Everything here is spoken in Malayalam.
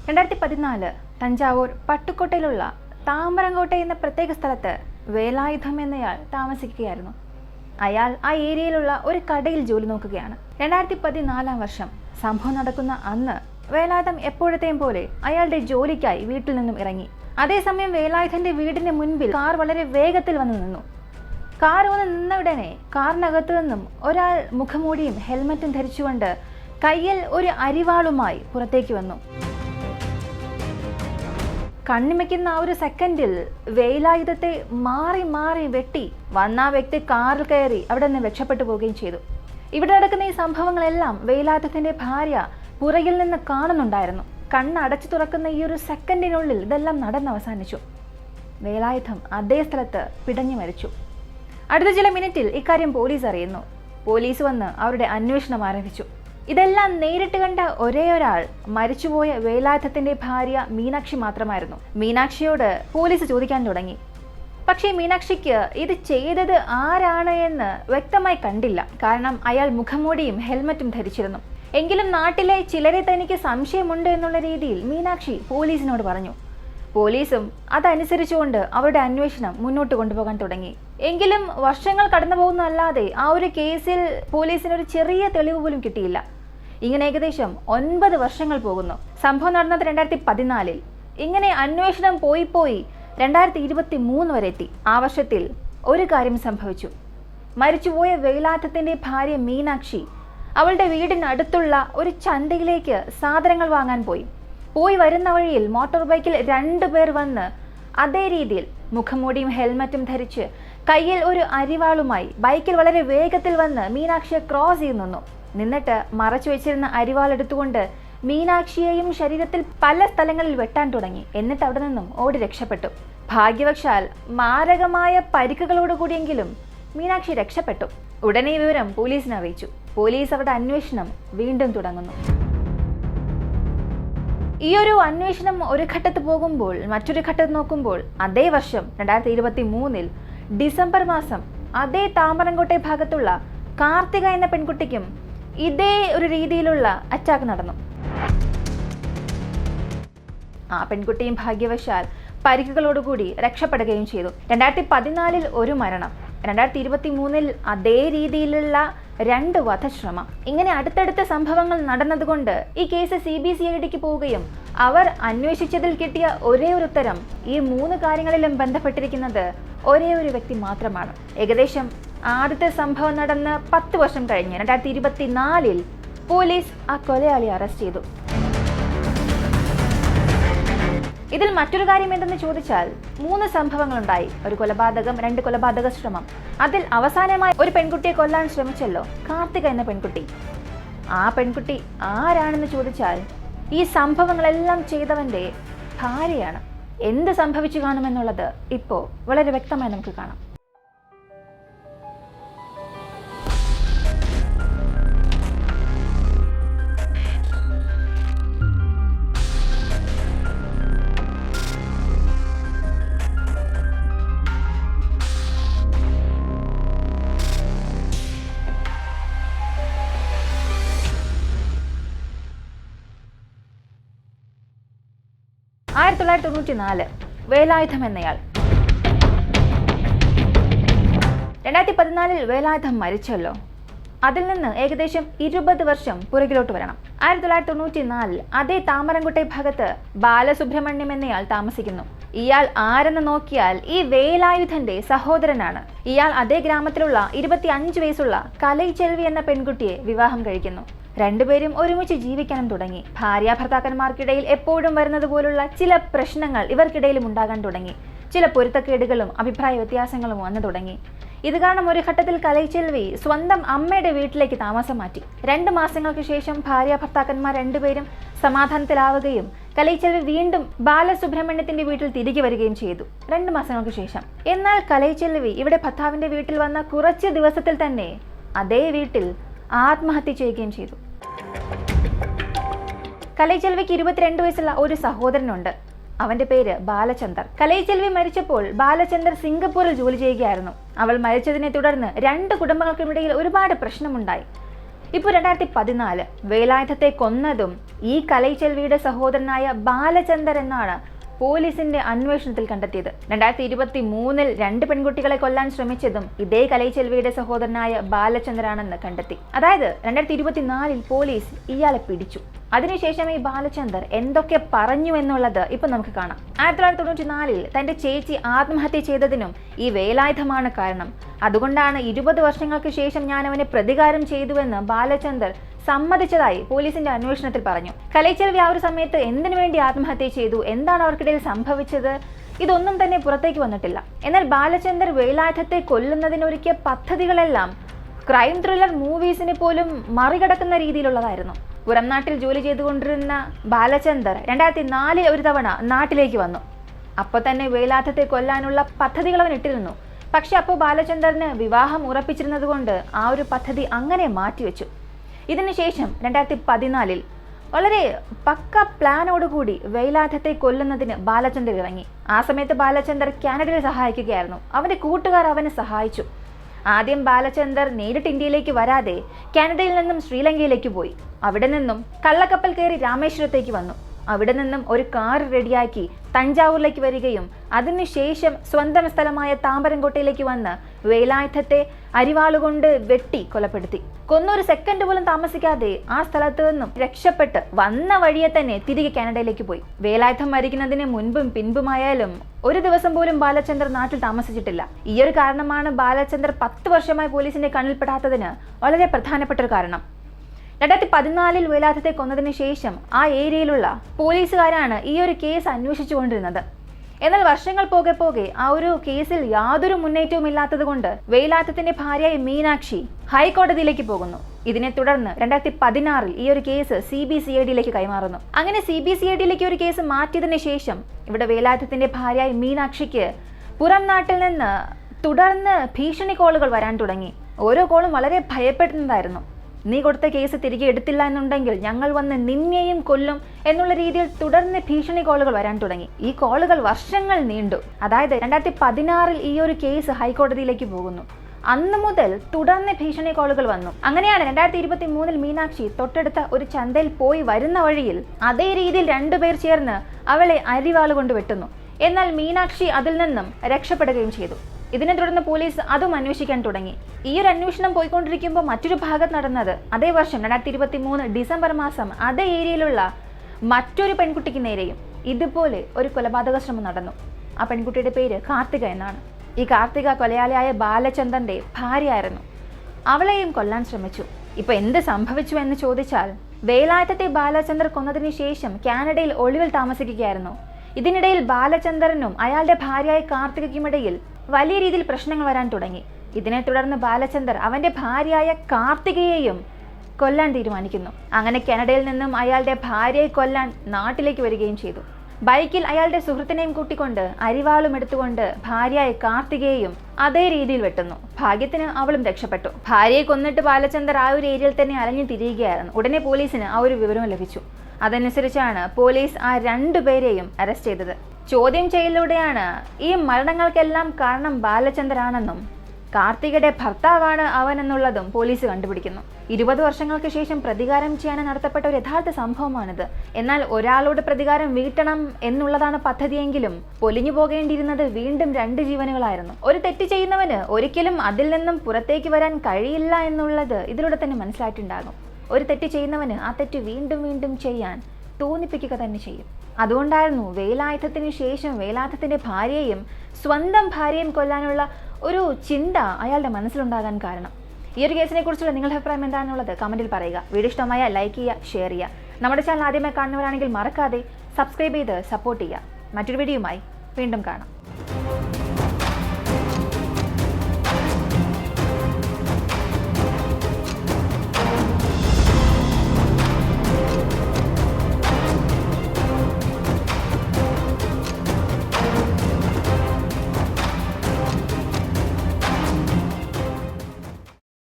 2014 തഞ്ചാവൂർ പട്ടുക്കോട്ടയിലുള്ള താമരംകോട്ട എന്ന പ്രത്യേക സ്ഥലത്ത് വേലായുധം എന്നയാൾ താമസിക്കുകയായിരുന്നു. അയാൾ ആ ഏരിയയിലുള്ള ഒരു കടയിൽ ജോലി നോക്കുകയാണ്. 2014 വർഷം സംഭവം നടക്കുന്ന അന്ന് വേലായുധം എപ്പോഴത്തെയും പോലെ അയാളുടെ ജോലിക്കായി വീട്ടിൽ നിന്നും ഇറങ്ങി. അതേസമയം വേലായുധന്റെ വീടിന് മുൻപിൽ കാർ വളരെ വേഗത്തിൽ വന്നു നിന്നു. കാർ വന്ന് നിന്ന ഉടനെ കാറിനകത്തു നിന്നും ഒരാൾ മുഖംമൂടിയും ഹെൽമറ്റും ധരിച്ചുകൊണ്ട് കയ്യിൽ ഒരു അരിവാളുമായി പുറത്തേക്ക് വന്നു. കണ്ണിമയ്ക്കുന്ന ആ ഒരു സെക്കൻഡിൽ വേലായുധത്തെ മാറി മാറി വെട്ടി വന്ന ആ വ്യക്തി കാറിൽ കയറി അവിടെ നിന്ന് രക്ഷപ്പെട്ടു പോവുകയും ചെയ്തു. ഇവിടെ നടക്കുന്ന ഈ സംഭവങ്ങളെല്ലാം വേലായുധത്തിന്റെ ഭാര്യ പുറകിൽ നിന്ന് കാണുന്നുണ്ടായിരുന്നു. കണ്ണടച്ചു തുറക്കുന്ന ഈ ഒരു സെക്കൻഡിനുള്ളിൽ ഇതെല്ലാം നടന്നവസാനിച്ചു. വേലായുധം അതേ സ്ഥലത്ത് പിടഞ്ഞു മരിച്ചു. അടുത്ത ചില മിനിറ്റിൽ ഇക്കാര്യം പോലീസ് അറിയുന്നു. പോലീസ് വന്ന് അവരുടെ അന്വേഷണം ആരംഭിച്ചു. ഇതെല്ലാം നേരിട്ട് കണ്ട ഒരേ ഒരാൾ മരിച്ചുപോയ വേലായുധത്തിന്റെ ഭാര്യ മീനാക്ഷി മാത്രമായിരുന്നു. മീനാക്ഷിയോട് പോലീസ് ചോദിക്കാൻ തുടങ്ങി. പക്ഷേ മീനാക്ഷിക്ക് ഇത് ചെയ്തത് ആരാണ് എന്ന് വ്യക്തമായി കണ്ടില്ല. കാരണം അയാൾ മുഖംമൂടിയും ഹെൽമറ്റും ധരിച്ചിരുന്നു. എങ്കിലും നാട്ടിലെ ചിലരെ തനിക്ക് സംശയമുണ്ട് എന്നുള്ള രീതിയിൽ മീനാക്ഷി പോലീസിനോട് പറഞ്ഞു. പോലീസും അതനുസരിച്ചുകൊണ്ട് അവരുടെ അന്വേഷണം മുന്നോട്ട് കൊണ്ടുപോകാൻ തുടങ്ങി. എങ്കിലും വർഷങ്ങൾ കടന്നു പോകുന്നതല്ലാതെ ആ ഒരു കേസിൽ പോലീസിനൊരു ചെറിയ തെളിവ് പോലും കിട്ടിയില്ല. ഇങ്ങനെ ഏകദേശം 9 വർഷങ്ങൾ പോകുന്നു. സംഭവം നടന്നത് 2014. ഇങ്ങനെ അന്വേഷണം പോയി 2023 വരെ എത്തി. ആ വർഷത്തിൽ ഒരു കാര്യം സംഭവിച്ചു. മരിച്ചുപോയ വേലായുധത്തിന്റെ ഭാര്യ മീനാക്ഷി അവളുടെ വീടിനടുത്തുള്ള ഒരു ചന്തയിലേക്ക് സാധനങ്ങൾ വാങ്ങാൻ പോയി വരുന്ന വഴിയിൽ മോട്ടോർ ബൈക്കിൽ 2 പേർ വന്ന് അതേ രീതിയിൽ മുഖംമൂടിയും ഹെൽമറ്റും ധരിച്ച് കയ്യിൽ ഒരു അരിവാളുമായി ബൈക്കിൽ വളരെ വേഗത്തിൽ വന്ന് മീനാക്ഷിയെ ക്രോസ് ചെയ്തു നിന്നിട്ട് മറച്ചു വെച്ചിരുന്ന അരിവാൾ എടുത്തുകൊണ്ട് മീനാക്ഷിയെയും ശരീരത്തിൽ പല സ്ഥലങ്ങളിൽ വെട്ടാൻ തുടങ്ങി. എന്നിട്ട് അവിടെ നിന്നും ഓടി രക്ഷപ്പെട്ടു. ഭാഗ്യവശാൽ മാരകമായ പരിക്കുകളോടുകൂടിയെങ്കിലും മീനാക്ഷി രക്ഷപ്പെട്ടു. ഉടനെ ഈ വിവരം പോലീസിനെ അറിയിച്ചു. പോലീസ് അവരുടെ അന്വേഷണം വീണ്ടും തുടങ്ങുന്നു. ഈ ഒരു അന്വേഷണം ഒരു ഘട്ടത്ത് പോകുമ്പോൾ മറ്റൊരു ഘട്ടത്ത് നോക്കുമ്പോൾ അതേ വർഷം 2023 ഡിസംബർ മാസം അതേ താമരംകോട്ടെ ഭാഗത്തുള്ള കാർത്തിക എന്ന പെൺകുട്ടിക്കും ഇതേ ഒരു രീതിയിലുള്ള അറ്റാക്ക് നടന്നു. ആ പെൺകുട്ടിയും ഭാഗ്യവശാൽ പരിക്കുകളോടുകൂടി രക്ഷപ്പെടുകയും ചെയ്തു. 2014 ഒരു മരണം, 2023 അതേ രീതിയിലുള്ള 2 വധശ്രമം. ഇങ്ങനെ അടുത്തടുത്ത സംഭവങ്ങൾ നടന്നതുകൊണ്ട് ഈ കേസ് CBCIDക്ക് പോവുകയും അവർ അന്വേഷിച്ചതിൽ കിട്ടിയ ഒരേ ഒരു ഉത്തരം ഈ 3 കാര്യങ്ങളിലും ബന്ധപ്പെട്ടിരിക്കുന്നത് ഒരേ ഒരു വ്യക്തി മാത്രമാണ്. ഏകദേശം ആദ്യത്തെ സംഭവം നടന്ന് 10 വർഷം കഴിഞ്ഞ് 2024 പോലീസ് ആ കൊലയാളി അറസ്റ്റ് ചെയ്തു. ഇതിൽ മറ്റൊരു കാര്യം എന്തെന്ന് ചോദിച്ചാൽ 3 സംഭവങ്ങളുണ്ടായി. ഒരു കൊലപാതകം, 2 കൊലപാതക ശ്രമം. അതിൽ അവസാനമായി ഒരു പെൺകുട്ടിയെ കൊല്ലാൻ ശ്രമിച്ചല്ലോ, കാർത്തിക എന്ന പെൺകുട്ടി. ആ പെൺകുട്ടി ആരാണെന്ന് ചോദിച്ചാൽ ഈ സംഭവങ്ങളെല്ലാം ചെയ്തവന്റെ ഭാര്യയാണ്. എന്ത് സംഭവിച്ചു കാണുമെന്നുള്ളത് ഇപ്പോൾ വളരെ വ്യക്തമായി നമുക്ക് കാണാം. ആയിരത്തി 1994 വേലായുധം എന്നയാൾ. 2014 വേലായുധം മരിച്ചല്ലോ. അതിൽ നിന്ന് ഏകദേശം 20 വർഷം പുറകിലോട്ട് വരണം. 1994 അതേ താമരംകോട്ടെ ഭാഗത്ത് ബാലസുബ്രഹ്മണ്യം എന്നയാൾ താമസിക്കുന്നു. ഇയാൾ ആരെന്ന് നോക്കിയാൽ ഈ വേലായുധന്റെ സഹോദരനാണ്. ഇയാൾ അതേ ഗ്രാമത്തിലുള്ള 25 വയസ്സുള്ള കലൈച്ചെൽവി എന്ന പെൺകുട്ടിയെ വിവാഹം കഴിക്കുന്നു. 2 പേരും ഒരുമിച്ച് ജീവിക്കാനും തുടങ്ങി. ഭാര്യാഭർത്താക്കന്മാർക്കിടയിൽ എപ്പോഴും വരുന്നത് പോലുള്ള ചില പ്രശ്നങ്ങൾ ഇവർക്കിടയിലും ഉണ്ടാകാൻ തുടങ്ങി. ചില പൊരുത്തക്കേടുകളും അഭിപ്രായ വ്യത്യാസങ്ങളും വന്നു തുടങ്ങി. ഇത് കാരണം ഒരു ഘട്ടത്തിൽ കലൈച്ചെൽവി സ്വന്തം അമ്മയുടെ വീട്ടിലേക്ക് താമസം മാറ്റി. 2 മാസങ്ങൾക്ക് ശേഷം ഭാര്യാഭർത്താക്കന്മാർ 2 പേരും സമാധാനത്തിലാവുകയും കലൈച്ചെൽവി വീണ്ടും ബാലസുബ്രഹ്മണ്യത്തിന്റെ വീട്ടിൽ തിരികെ വരികയും ചെയ്തു 2 മാസങ്ങൾക്ക് ശേഷം. എന്നാൽ കലൈച്ചെൽവി ഇവിടെ ഭർത്താവിന്റെ വീട്ടിൽ വന്ന കുറച്ച് ദിവസത്തിൽ തന്നെ അതേ വീട്ടിൽ ആത്മഹത്യ ചെയ്യുകയും ചെയ്തു. കലൈച്ചെൽവിക്ക് 22 വയസ്സുള്ള ഒരു സഹോദരനുണ്ട്. അവന്റെ പേര് ബാലചന്ദർ. കലൈച്ചെൽവി മരിച്ചപ്പോൾ ബാലചന്ദർ സിംഗപ്പൂരിൽ ജോലി ചെയ്യുകയായിരുന്നു. അവൾ മരിച്ചതിനെ തുടർന്ന് 2 കുടുംബങ്ങൾക്കുമിടയിൽ ഒരുപാട് പ്രശ്നമുണ്ടായി. ഇപ്പോൾ 2014 വേലായുധത്തെ കൊന്നതും ഈ കലൈച്ചെൽവിയുടെ സഹോദരനായ ബാലചന്ദർ എന്നാണ് പോലീസിന്റെ അന്വേഷണത്തിൽ കണ്ടെത്തിയത്. 2023 2 പെൺകുട്ടികളെ കൊല്ലാൻ ശ്രമിച്ചതും ഇതേ കലൈച്ചെൽവിയുടെ സഹോദരനായ ബാലചന്ദറാണെന്ന് കണ്ടെത്തി. അതായത് 2024 പോലീസ് ഇയാളെ പിടിച്ചു. അതിനുശേഷം ഈ ബാലചന്ദർ എന്തൊക്കെ പറഞ്ഞു എന്നുള്ളത് ഇപ്പൊ നമുക്ക് കാണാം. 1994 തന്റെ ചേച്ചി ആത്മഹത്യ ചെയ്തതിനും ഈ വേലായുധമാണ് കാരണം. അതുകൊണ്ടാണ് 20 വർഷങ്ങൾക്ക് ശേഷം ഞാൻ അവനെ പ്രതികാരം ചെയ്തുവെന്ന് ബാലചന്ദർ സമ്മതിച്ചതായി പോലീസിന്റെ അന്വേഷണത്തിൽ പറഞ്ഞു. കലൈച്ചെൽവി ആ ഒരു സമയത്ത് എന്തിനു വേണ്ടി ആത്മഹത്യ ചെയ്തു, എന്താണ് അവർക്കിടയിൽ സംഭവിച്ചത്, ഇതൊന്നും തന്നെ പുറത്തേക്ക് വന്നിട്ടില്ല. എന്നാൽ ബാലചന്ദർ വേലായുധത്തെ കൊല്ലുന്നതിനൊരുക്കിയ പദ്ധതികളെല്ലാം ക്രൈം ത്രില്ലർ മൂവീസിനെ പോലും മറികടക്കുന്ന രീതിയിലുള്ളതായിരുന്നു. പുറം നാട്ടിൽ ജോലി ചെയ്തുകൊണ്ടിരുന്ന ബാലചന്ദർ 2004 ഒരു തവണ നാട്ടിലേക്ക് വന്നു. അപ്പോൾ തന്നെ വേലായുധത്തെ കൊല്ലാനുള്ള പദ്ധതികൾ അവൻ ഇട്ടിരുന്നു. പക്ഷെ അപ്പോൾ ബാലചന്ദറിന് വിവാഹം ഉറപ്പിച്ചിരുന്നത് കൊണ്ട് ആ ഒരു പദ്ധതി അങ്ങനെ മാറ്റിവെച്ചു. ഇതിനുശേഷം 2014 വളരെ പക്ക പ്ലാനോടുകൂടി വേലായുധത്തെ കൊല്ലുന്നതിന് ബാലചന്ദർ ഇറങ്ങി. ആ സമയത്ത് ബാലചന്ദർ കാനഡയിൽ സഹായിക്കുകയായിരുന്നു. അവന്റെ കൂട്ടുകാർ അവനെ സഹായിച്ചു. ആദ്യം ബാലചന്ദർ നേരിട്ട് ഇന്ത്യയിലേക്ക് വരാതെ കാനഡയിൽ നിന്നും ശ്രീലങ്കയിലേക്ക് പോയി. അവിടെ നിന്നും കള്ളക്കപ്പൽ കയറി രാമേശ്വരത്തേക്ക് വന്നു. അവിടെ നിന്നും ഒരു കാർ റെഡിയാക്കി തഞ്ചാവൂരിലേക്ക് വരികയും അതിനുശേഷം സ്വന്തം സ്ഥലമായ താമ്പരംകോട്ടയിലേക്ക് വന്ന് വേലായുധത്തെ അരിവാളുകൊണ്ട് വെട്ടി കൊലപ്പെടുത്തി. കൊന്നൊരു സെക്കൻഡ് പോലും താമസിക്കാതെ ആ സ്ഥലത്ത് നിന്നും രക്ഷപ്പെട്ട് വന്ന വഴിയെ തന്നെ തിരികെ കാനഡയിലേക്ക് പോയി. വേലായുധം മരിക്കുന്നതിന് മുൻപും പിൻപുമായാലും ഒരു ദിവസം പോലും ബാലചന്ദർ നാട്ടിൽ താമസിച്ചിട്ടില്ല. ഈ ഒരു കാരണമാണ് ബാലചന്ദർ 10 വർഷമായി പോലീസിന്റെ കണ്ണിൽപ്പെടാത്തതിന് വളരെ പ്രധാനപ്പെട്ട ഒരു കാരണം. 2014 വേലായുധത്തെ കൊന്നതിന് ശേഷം ആ ഏരിയയിലുള്ള പോലീസുകാരാണ് ഈ ഒരു കേസ് അന്വേഷിച്ചുകൊണ്ടിരുന്നത്. എന്നാൽ വർഷങ്ങൾ പോകെ പോകെ ആ ഒരു കേസിൽ യാതൊരു മുന്നേറ്റവും ഇല്ലാത്തത് കൊണ്ട് വേലായുധത്തിന്റെ ഭാര്യയായ മീനാക്ഷി ഹൈക്കോടതിയിലേക്ക് പോകുന്നു. ഇതിനെ തുടർന്ന് 2016 ഈ ഒരു കേസ് CBCIDയിലേക്ക് കൈമാറുന്നു. അങ്ങനെ CBCIDയിലേക്ക് ഒരു കേസ് മാറ്റിയതിനു ശേഷം ഇവിടെ വേലായുധത്തിന്റെ ഭാര്യയായ മീനാക്ഷിക്ക് പുറം നാട്ടിൽ നിന്ന് തുടർന്ന് ഭീഷണി കോളുകൾ വരാൻ തുടങ്ങി. ഓരോ കോളും വളരെ ഭയപ്പെടുന്നതായിരുന്നു. നീ കൊടുത്ത കേസ് തിരികെ എടുത്തില്ല എന്നുണ്ടെങ്കിൽ ഞങ്ങൾ വന്ന് നിന്നെയും കൊല്ലും എന്നുള്ള രീതിയിൽ തുടർന്ന് ഭീഷണി കോളുകൾ വരാൻ തുടങ്ങി. ഈ കോളുകൾ വർഷങ്ങൾ നീണ്ടു. അതായത് 2016 ഈ ഒരു കേസ് ഹൈക്കോടതിയിലേക്ക് പോകുന്നു. അന്ന് മുതൽ തുടർന്ന് ഭീഷണി കോളുകൾ വന്നു. അങ്ങനെയാണ് 2023 മീനാക്ഷി തൊട്ടടുത്ത ഒരു ചന്തയിൽ പോയി വരുന്ന വഴിയിൽ അതേ രീതിയിൽ 2 പേർ ചേർന്ന് അവളെ അരിവാളുകൊണ്ട് വെട്ടുന്നു. എന്നാൽ മീനാക്ഷി അതിൽ നിന്നും രക്ഷപ്പെടുകയും ചെയ്തു. ഇതിനെ തുടർന്ന് പോലീസ് അതും അന്വേഷിക്കാൻ തുടങ്ങി. ഈ ഒരു അന്വേഷണം പോയിക്കൊണ്ടിരിക്കുമ്പോൾ മറ്റൊരു ഭാഗത്ത് നടന്നത് അതേ വർഷം 2023 ഡിസംബർ മാസം അതേ ഏരിയയിലുള്ള മറ്റൊരു പെൺകുട്ടിക്ക് നേരെയും ഇതുപോലെ ഒരു കൊലപാതക ശ്രമം നടന്നു. ആ പെൺകുട്ടിയുടെ പേര് കാർത്തിക എന്നാണ്. ഈ കാർത്തിക കൊലയാളിയായ ബാലചന്ദറിന്റെ ഭാര്യയായിരുന്നു. അവളെയും കൊല്ലാൻ ശ്രമിച്ചു. ഇപ്പൊ എന്ത് സംഭവിച്ചു എന്ന് ചോദിച്ചാൽ വേലായുധത്തെ ബാലചന്ദർ കൊന്നതിന് ശേഷം കാനഡയിൽ ഒളിവിൽ താമസിക്കുകയായിരുന്നു. ഇതിനിടയിൽ ബാലചന്ദറിനും അയാളുടെ ഭാര്യയായ കാർത്തികയ്ക്കുമിടയിൽ വലിയ രീതിയിൽ പ്രശ്നങ്ങൾ വരാൻ തുടങ്ങി. ഇതിനെ തുടർന്ന് ബാലചന്ദർ അവന്റെ ഭാര്യയായ കാർത്തികയെയും കൊല്ലാൻ തീരുമാനിക്കുന്നു. അങ്ങനെ കാനഡയിൽ നിന്നും അയാളുടെ ഭാര്യയെ കൊല്ലാൻ നാട്ടിലേക്ക് വരികയും ചെയ്തു. ബൈക്കിൽ അയാളുടെ സുഹൃത്തിനെയും കൂട്ടിക്കൊണ്ട് അരിവാളും എടുത്തുകൊണ്ട് ഭാര്യയായ കാർത്തികയെയും അതേ രീതിയിൽ വെട്ടുന്നു. ഭാഗ്യത്തിന് അവളും രക്ഷപ്പെട്ടു. ഭാര്യയെ കൊന്നിട്ട് ബാലചന്ദർ ആ ഒരു ഏരിയയിൽ തന്നെ അലഞ്ഞു തിരിയുകയായിരുന്നു. ഉടനെ പോലീസിന് ആ ഒരു വിവരം ലഭിച്ചു. അതനുസരിച്ചാണ് പോലീസ് ആ 2 പേരെയും അറസ്റ്റ് ചെയ്തത്. ചോദ്യം ചെയ്യലിലൂടെയാണ് ഈ മരണങ്ങൾക്കെല്ലാം കാരണം ബാലചന്ദറാണെന്നും കാർത്തികയുടെ ഭർത്താവാണ് അവനെന്നുള്ളതും പോലീസ് കണ്ടുപിടിക്കുന്നു. 20 വർഷങ്ങൾക്ക് ശേഷം പ്രതികാരം ചെയ്യാൻ നടത്തപ്പെട്ട ഒരു യഥാർത്ഥ സംഭവമാണിത്. എന്നാൽ ഒരാളോട് പ്രതികാരം വീട്ടണം എന്നുള്ളതാണ് പദ്ധതിയെങ്കിലും പൊലിഞ്ഞു പോകേണ്ടിയിരുന്നത് വീണ്ടും 2 ജീവനുകളായിരുന്നു. ഒരു തെറ്റ് ചെയ്യുന്നവന് ഒരിക്കലും അതിൽ നിന്നും പുറത്തേക്ക് വരാൻ കഴിയില്ല എന്നുള്ളത് ഇതിലൂടെ തന്നെ മനസ്സിലായിട്ടുണ്ടാകും. ഒരു തെറ്റ് ചെയ്യുന്നവന് ആ തെറ്റ് വീണ്ടും വീണ്ടും ചെയ്യാൻ തോന്നിപ്പിക്കുക തന്നെ ചെയ്യും. അതുകൊണ്ടായിരുന്നു വേലായുധത്തിന് ശേഷം വേലായുധത്തിന്റെ ഭാര്യയെയും സ്വന്തം ഭാര്യയും കൊല്ലാനുള്ള ഒരു ചിന്ത അയാളുടെ മനസ്സിലുണ്ടാകാൻ കാരണം. ഈ ഒരു കേസിനെ കുറിച്ചുള്ള നിങ്ങളുടെ അഭിപ്രായം എന്താണെന്നുള്ളത് കമന്റിൽ പറയുക. വീഡിയോ ഇഷ്ടമായ ലൈക്ക് ചെയ്യുക, ഷെയർ ചെയ്യുക. നമ്മുടെ ചാനൽ ആദ്യമായി കാണുന്നവരാണെങ്കിൽ മറക്കാതെ സബ്സ്ക്രൈബ് ചെയ്ത് സപ്പോർട്ട് ചെയ്യുക. മറ്റൊരു വീഡിയോയുമായി വീണ്ടും കാണാം.